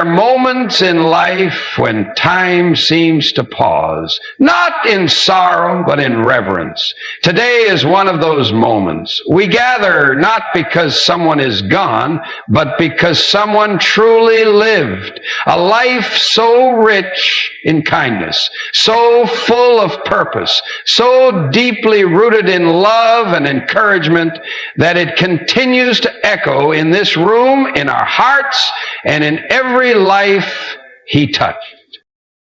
are moments in life when time seems to pause, not in sorrow, but in reverence. Today is one of those moments. We gather not because someone is gone, but because someone truly lived a life so rich in kindness, so full of purpose, so deeply rooted in love and encouragement that it continues to echo in this room, in our hearts, and in every life he touched.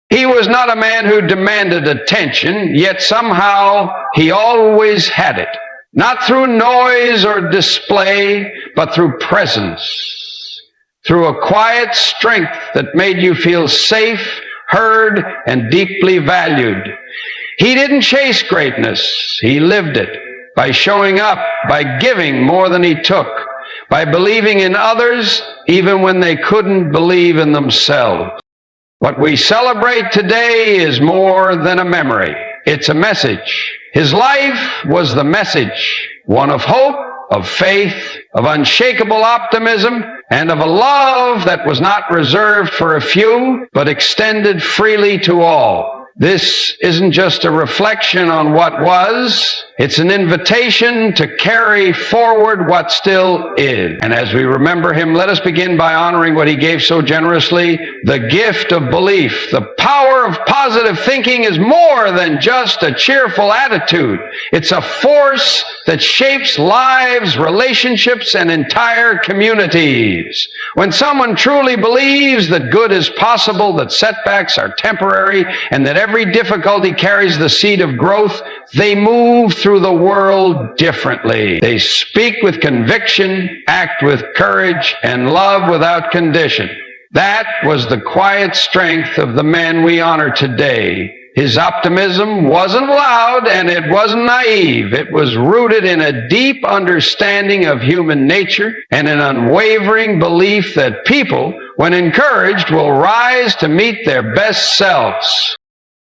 He was not a man who demanded attention, yet somehow he always had it. Not through noise or display, but through presence. Through a quiet strength that made you feel safe, heard, and deeply valued. He didn't chase greatness, he lived it. By showing up, by giving more than he took, by believing in others even when they couldn't believe in themselves. What we celebrate today is more than a memory. It's a message. His life was the message, one of hope, of faith, of unshakable optimism, and of a love that was not reserved for a few, but extended freely to all. This isn't just a reflection on what was, it's an invitation to carry forward what still is. And as we remember him, let us begin by honoring what he gave so generously, the gift of belief. The power of positive thinking is more than just a cheerful attitude. It's a force that shapes lives, relationships, and entire communities. When someone truly believes that good is possible, that setbacks are temporary, and that every difficulty carries the seed of growth, they move through the world differently. They speak with conviction, act with courage, and love without condition. That was the quiet strength of the man we honor today. His optimism wasn't loud and it wasn't naive. It was rooted in a deep understanding of human nature and an unwavering belief that people, when encouraged, will rise to meet their best selves.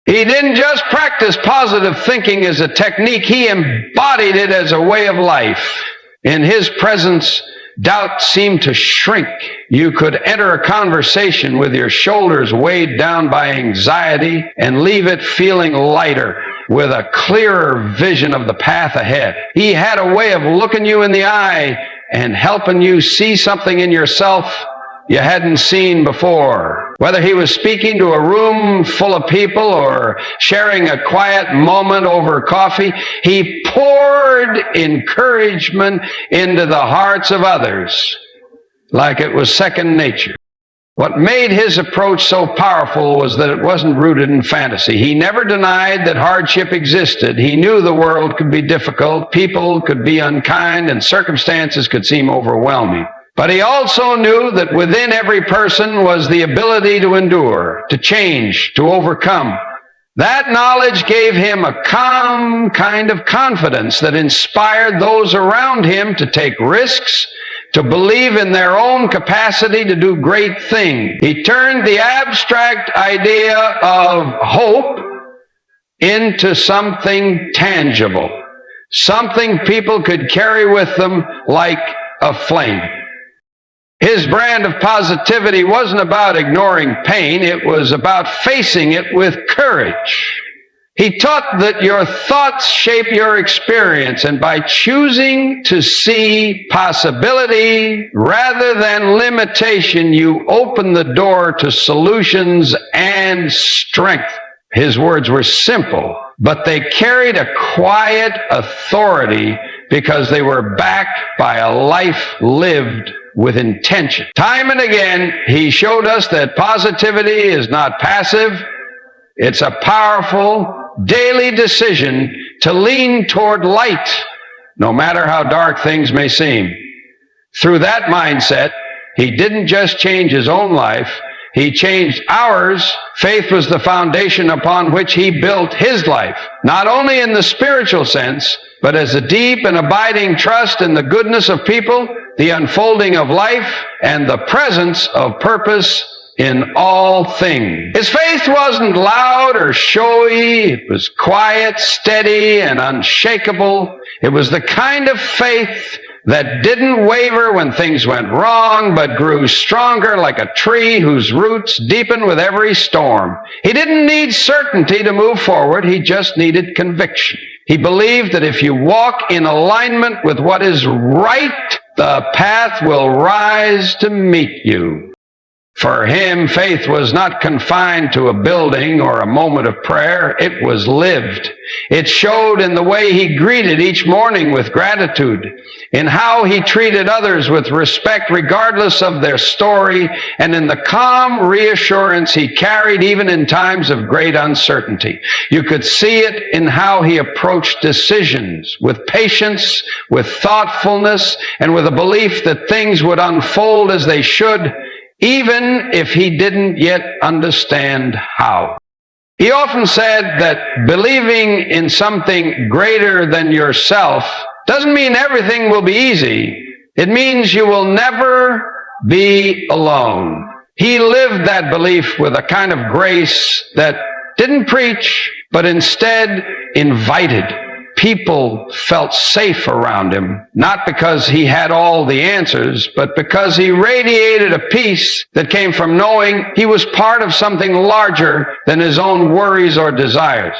He didn't just practice positive thinking as a technique, he embodied it as a way of life. In his presence, doubt seemed to shrink. You could enter a conversation with your shoulders weighed down by anxiety and leave it feeling lighter, with a clearer vision of the path ahead. He had a way of looking you in the eye and helping you see something in yourself you hadn't seen before. Whether he was speaking to a room full of people or sharing a quiet moment over coffee, he poured encouragement into the hearts of others like it was second nature. What made his approach so powerful was that it wasn't rooted in fantasy. He never denied that hardship existed. He knew the world could be difficult, people could be unkind, and circumstances could seem overwhelming. But he also knew that within every person was the ability to endure, to change, to overcome. That knowledge gave him a calm kind of confidence that inspired those around him to take risks, to believe in their own capacity to do great things. He turned the abstract idea of hope into something tangible, something people could carry with them like a flame. His brand of positivity wasn't about ignoring pain, it was about facing it with courage. He taught that your thoughts shape your experience, and by choosing to see possibility rather than limitation, you open the door to solutions and strength. His words were simple, but they carried a quiet authority because they were backed by a life lived with intention. Time and again, he showed us that positivity is not passive. It's a powerful, daily decision to lean toward light, no matter how dark things may seem. Through that mindset, he didn't just change his own life, he changed ours. Faith was the foundation upon which he built his life, not only in the spiritual sense, but as a deep and abiding trust in the goodness of people, the unfolding of life, and the presence of purpose in all things. His faith wasn't loud or showy. It was quiet, steady, and unshakable. It was the kind of faith that didn't waver when things went wrong, but grew stronger like a tree whose roots deepened with every storm. He didn't need certainty to move forward. He just needed conviction. He believed that if you walk in alignment with what is right, the path will rise to meet you. For him, faith was not confined to a building or a moment of prayer. It was lived. It showed in the way he greeted each morning with gratitude, in how he treated others with respect regardless of their story, and in the calm reassurance he carried even in times of great uncertainty. You could see it in how he approached decisions, with patience, with thoughtfulness, and with a belief that things would unfold as they should, even if he didn't yet understand how. He often said that believing in something greater than yourself doesn't mean everything will be easy. It means you will never be alone. He lived that belief with a kind of grace that didn't preach, but instead invited. People felt safe around him, not because he had all the answers, but because he radiated a peace that came from knowing he was part of something larger than his own worries or desires.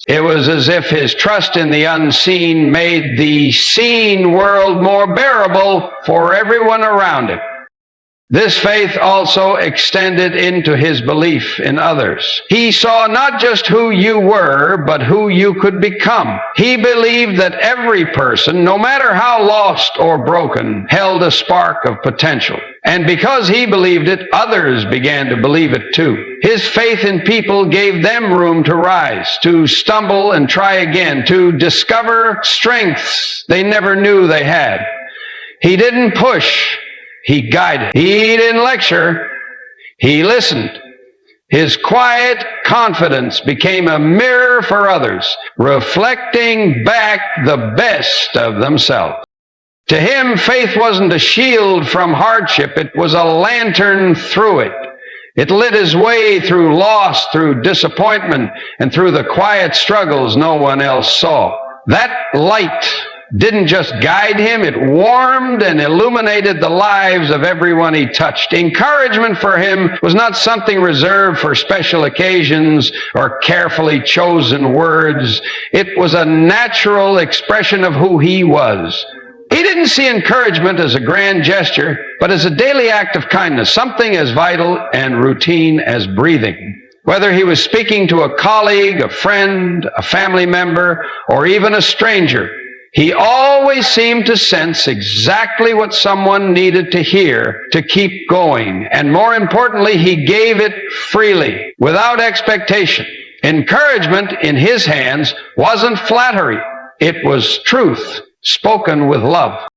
It was as if his trust in the unseen made the seen world more bearable for everyone around him. This faith also extended into his belief in others. He saw not just who you were, but who you could become. He believed that every person, no matter how lost or broken, held a spark of potential. And because he believed it, others began to believe it too. His faith in people gave them room to rise, to stumble and try again, to discover strengths they never knew they had. He didn't push. He guided. He didn't lecture. He listened. His quiet confidence became a mirror for others, reflecting back the best of themselves. To him, faith wasn't a shield from hardship. It was a lantern through it. It lit his way through loss, through disappointment, and through the quiet struggles no one else saw. That light didn't just guide him, it warmed and illuminated the lives of everyone he touched. Encouragement for him was not something reserved for special occasions or carefully chosen words. It was a natural expression of who he was. He didn't see encouragement as a grand gesture, but as a daily act of kindness, something as vital and routine as breathing. Whether he was speaking to a colleague, a friend, a family member, or even a stranger, he always seemed to sense exactly what someone needed to hear to keep going. And more importantly, he gave it freely, without expectation. Encouragement in his hands wasn't flattery. It was truth, spoken with love.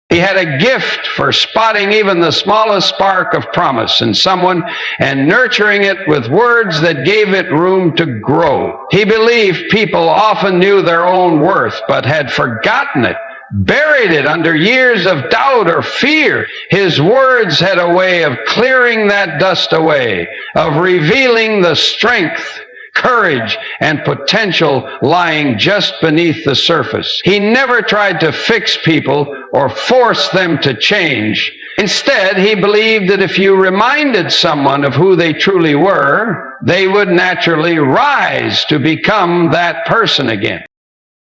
He had a gift for spotting even the smallest spark of promise in someone and nurturing it with words that gave it room to grow. He believed people often knew their own worth, but had forgotten it, buried it under years of doubt or fear. His words had a way of clearing that dust away, of revealing the strength, courage, and potential lying just beneath the surface. He never tried to fix people or force them to change. Instead, he believed that if you reminded someone of who they truly were, they would naturally rise to become that person again.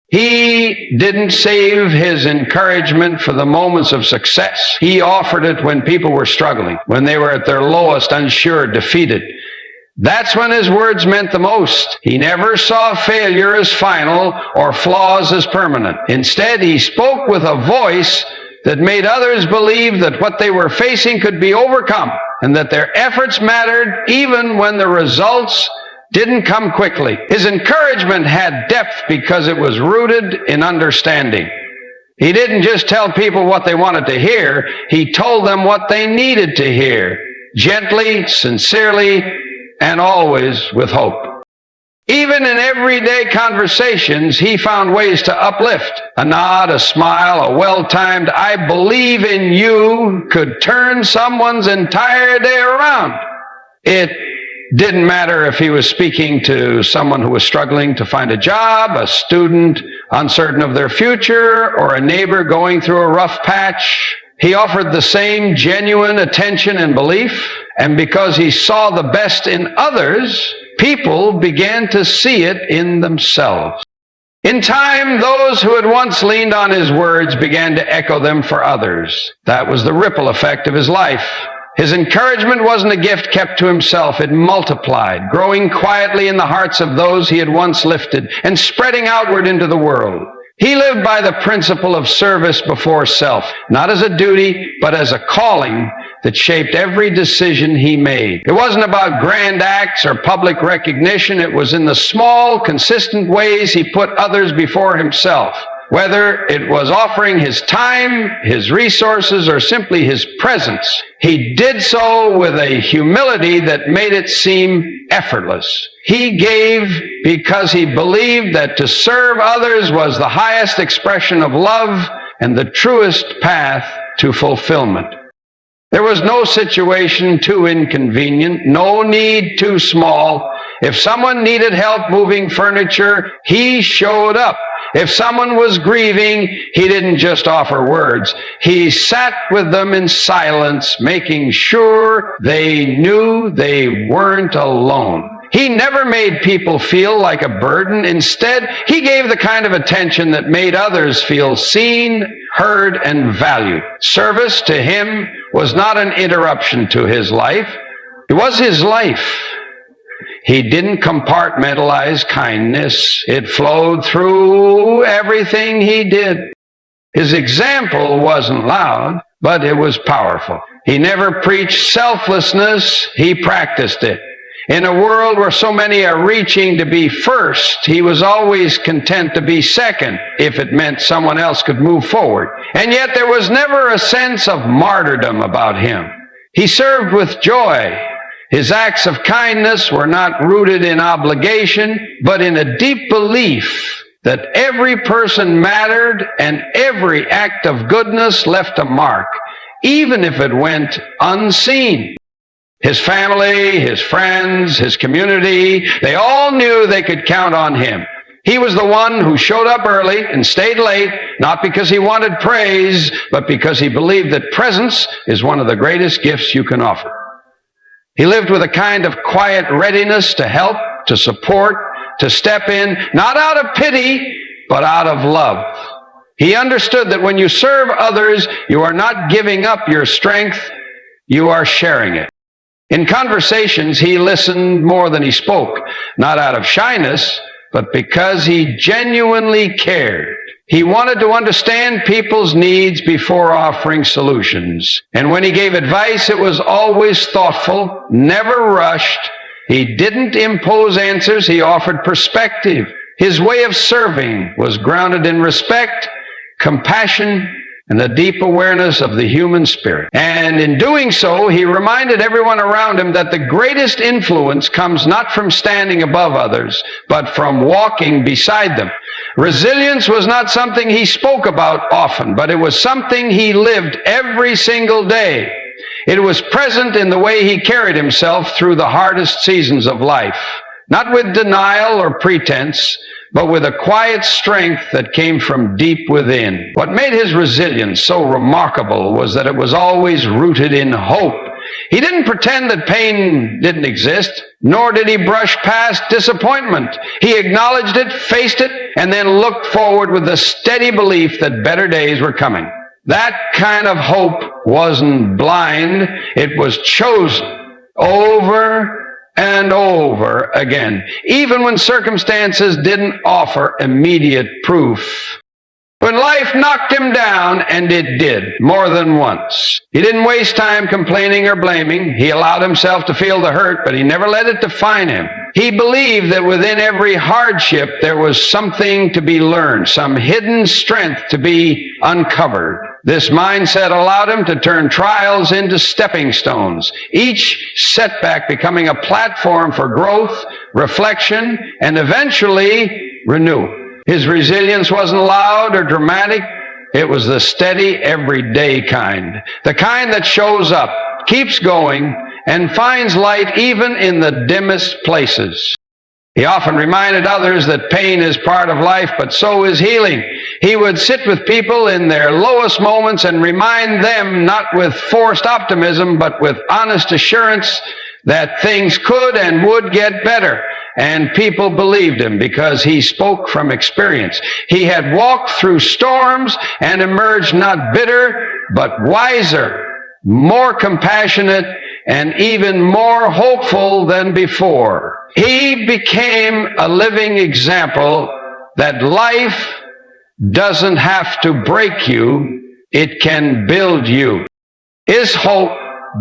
He didn't save his encouragement for the moments of success. He offered it when people were struggling, when they were at their lowest, unsure, defeated. That's when his words meant the most. He never saw failure as final or flaws as permanent. Instead, he spoke with a voice that made others believe that what they were facing could be overcome and that their efforts mattered even when the results didn't come quickly. His encouragement had depth because it was rooted in understanding. He didn't just tell people what they wanted to hear. He told them what they needed to hear, gently, sincerely, and always with hope. Even in everyday conversations, he found ways to uplift. A nod, a smile, a well-timed "I believe in you" could turn someone's entire day around. It Didn't matter if he was speaking to someone who was struggling to find a job, a student uncertain of their future, or a neighbor going through a rough patch. He offered the same genuine attention and belief, and because he saw the best in others, people began to see it in themselves. In time, those who had once leaned on his words began to echo them for others. That was the ripple effect of his life. His encouragement wasn't a gift kept to himself. It multiplied, growing quietly in the hearts of those he had once lifted and spreading outward into the world. He lived by the principle of service before self, not as a duty, but as a calling that shaped every decision he made. It wasn't about grand acts or public recognition. It was in the small, consistent ways he put others before himself. Whether it was offering his time, his resources, or simply his presence, he did so with a humility that made it seem effortless. He gave because he believed that to serve others was the highest expression of love and the truest path to fulfillment. There was no situation too inconvenient, no need too small. If someone needed help moving furniture, he showed up. If someone was grieving, he didn't just offer words. He sat with them in silence, making sure they knew they weren't alone. He never made people feel like a burden. Instead, he gave the kind of attention that made others feel seen, heard, and valued. Service to him was not an interruption to his life. It was his life. He didn't compartmentalize kindness. It flowed through everything he did. His example wasn't loud, but it was powerful. He never preached selflessness. He practiced it. In a world where so many are reaching to be first, he was always content to be second if it meant someone else could move forward. And yet there was never a sense of martyrdom about him. He served with joy. His acts of kindness were not rooted in obligation, but in a deep belief that every person mattered and every act of goodness left a mark, even if it went unseen. His family, his friends, his community, they all knew they could count on him. He was the one who showed up early and stayed late, not because he wanted praise, but because he believed that presence is one of the greatest gifts you can offer. He lived with a kind of quiet readiness to help, to support, to step in, not out of pity, but out of love. He understood that when you serve others, you are not giving up your strength, you are sharing it. In conversations, he listened more than he spoke, not out of shyness, but because he genuinely cared. He wanted to understand people's needs before offering solutions. And when he gave advice, it was always thoughtful, never rushed. He didn't impose answers, he offered perspective. His way of serving was grounded in respect, compassion, and a deep awareness of the human spirit. And in doing so, he reminded everyone around him that the greatest influence comes not from standing above others, but from walking beside them. Resilience was not something he spoke about often, but it was something he lived every single day. It was present in the way he carried himself through the hardest seasons of life, not with denial or pretense, but with a quiet strength that came from deep within. What made his resilience so remarkable was that it was always rooted in hope. He didn't pretend that pain didn't exist, nor did he brush past disappointment. He acknowledged it, faced it, and then looked forward with the steady belief that better days were coming. That kind of hope wasn't blind, it was chosen over and over again, even when circumstances didn't offer immediate proof. When life knocked him down, and it did, more than once, he didn't waste time complaining or blaming. He allowed himself to feel the hurt, but he never let it define him. He believed that within every hardship there was something to be learned, some hidden strength to be uncovered. This mindset allowed him to turn trials into stepping stones, each setback becoming a platform for growth, reflection, and eventually renewal. His resilience wasn't loud or dramatic. It was the steady, everyday kind. The kind that shows up, keeps going, and finds light even in the dimmest places. He often reminded others that pain is part of life, but so is healing. He would sit with people in their lowest moments and remind them, not with forced optimism, but with honest assurance, that things could and would get better. And people believed him because he spoke from experience. He had walked through storms and emerged not bitter, but wiser, more compassionate, and even more hopeful than before. He became a living example that life doesn't have to break you, it can build you. His hope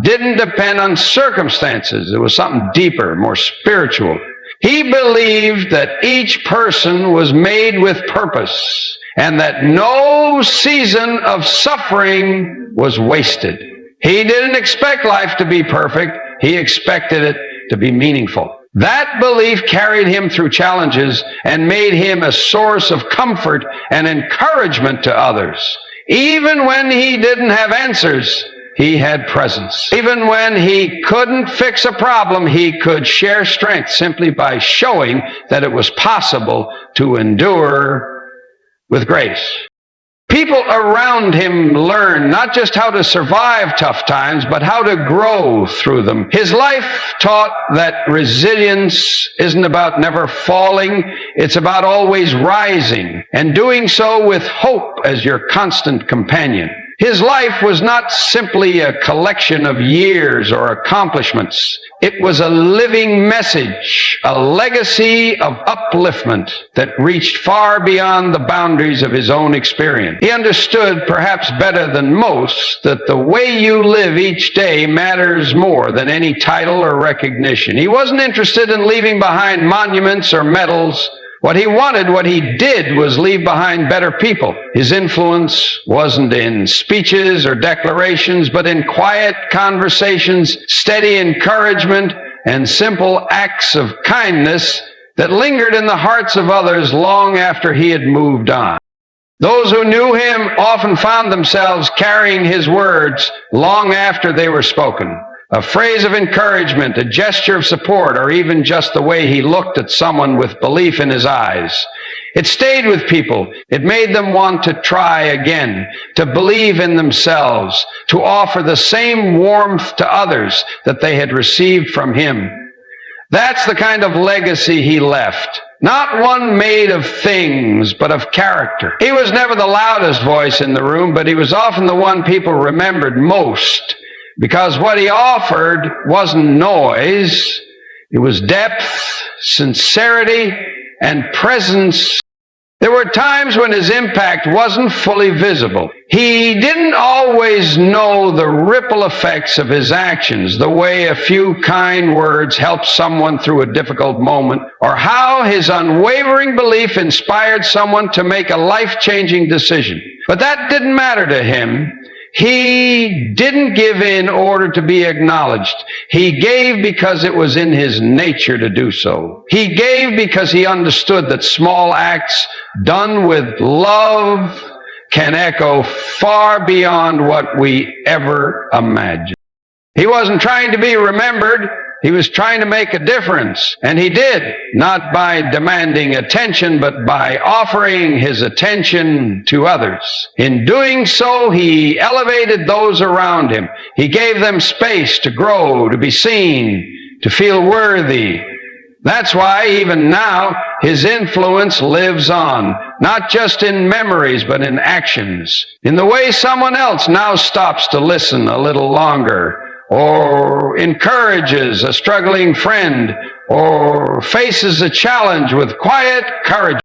didn't depend on circumstances. It was something deeper, more spiritual. He believed that each person was made with purpose and that no season of suffering was wasted. He didn't expect life to be perfect. He expected it to be meaningful. That belief carried him through challenges and made him a source of comfort and encouragement to others. Even when he didn't have answers, he had presence. Even when he couldn't fix a problem, he could share strength simply by showing that it was possible to endure with grace. People around him learned not just how to survive tough times, but how to grow through them. His life taught that resilience isn't about never falling, it's about always rising, and doing so with hope as your constant companion. His life was not simply a collection of years or accomplishments. It was a living message, a legacy of upliftment that reached far beyond the boundaries of his own experience. He understood, perhaps better than most, that the way you live each day matters more than any title or recognition. He wasn't interested in leaving behind monuments or medals. What he wanted, what he did, was leave behind better people. His influence wasn't in speeches or declarations, but in quiet conversations, steady encouragement, and simple acts of kindness that lingered in the hearts of others long after he had moved on. Those who knew him often found themselves carrying his words long after they were spoken. A phrase of encouragement, a gesture of support, or even just the way he looked at someone with belief in his eyes. It stayed with people. It made them want to try again, to believe in themselves, to offer the same warmth to others that they had received from him. That's the kind of legacy he left. Not one made of things, but of character. He was never the loudest voice in the room, but he was often the one people remembered most. Because what he offered wasn't noise, it was depth, sincerity, and presence. There were times when his impact wasn't fully visible. He didn't always know the ripple effects of his actions, the way a few kind words helped someone through a difficult moment, or how his unwavering belief inspired someone to make a life-changing decision. But that didn't matter to him. He didn't give in order to be acknowledged. He gave because it was in his nature to do so. He gave because he understood that small acts done with love can echo far beyond what we ever imagined. He wasn't trying to be remembered. He was trying to make a difference, and he did, not by demanding attention, but by offering his attention to others. In doing so, he elevated those around him. He gave them space to grow, to be seen, to feel worthy. That's why even now his influence lives on, not just in memories, but in actions. In the way someone else now stops to listen a little longer, or encourages a struggling friend, or faces a challenge with quiet courage.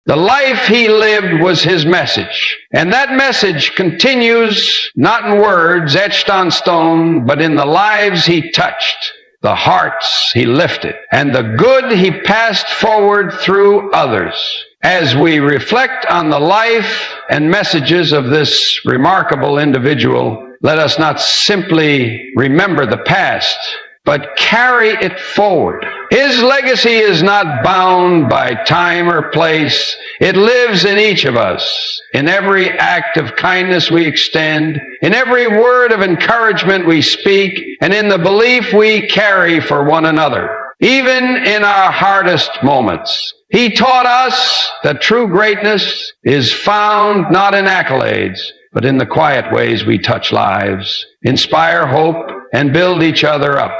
The life he lived was his message. And that message continues not in words etched on stone, but in the lives he touched, the hearts he lifted, and the good he passed forward through others. As we reflect on the life and messages of this remarkable individual, let us not simply remember the past, but carry it forward. His legacy is not bound by time or place. It lives in each of us, in every act of kindness we extend, in every word of encouragement we speak, and in the belief we carry for one another, even in our hardest moments. He taught us that true greatness is found not in accolades, but in the quiet ways we touch lives, inspire hope, and build each other up.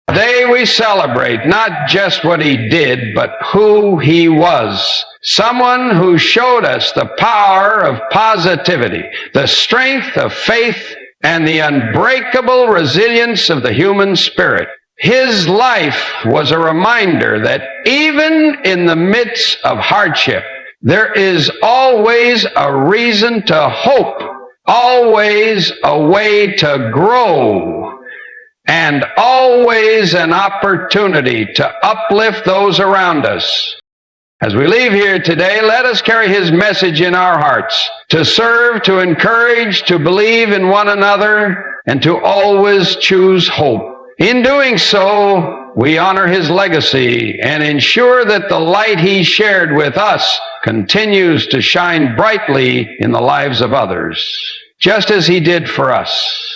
Today we celebrate not just what he did, but who he was. Someone who showed us the power of positivity, the strength of faith, and the unbreakable resilience of the human spirit. His life was a reminder that even in the midst of hardship, there is always a reason to hope, always a way to grow, and always an opportunity to uplift those around us. As we leave here today, let us carry his message in our hearts, to serve, to encourage, to believe in one another, and to always choose hope. In doing so, we honor his legacy and ensure that the light he shared with us continues to shine brightly in the lives of others, just as he did for us.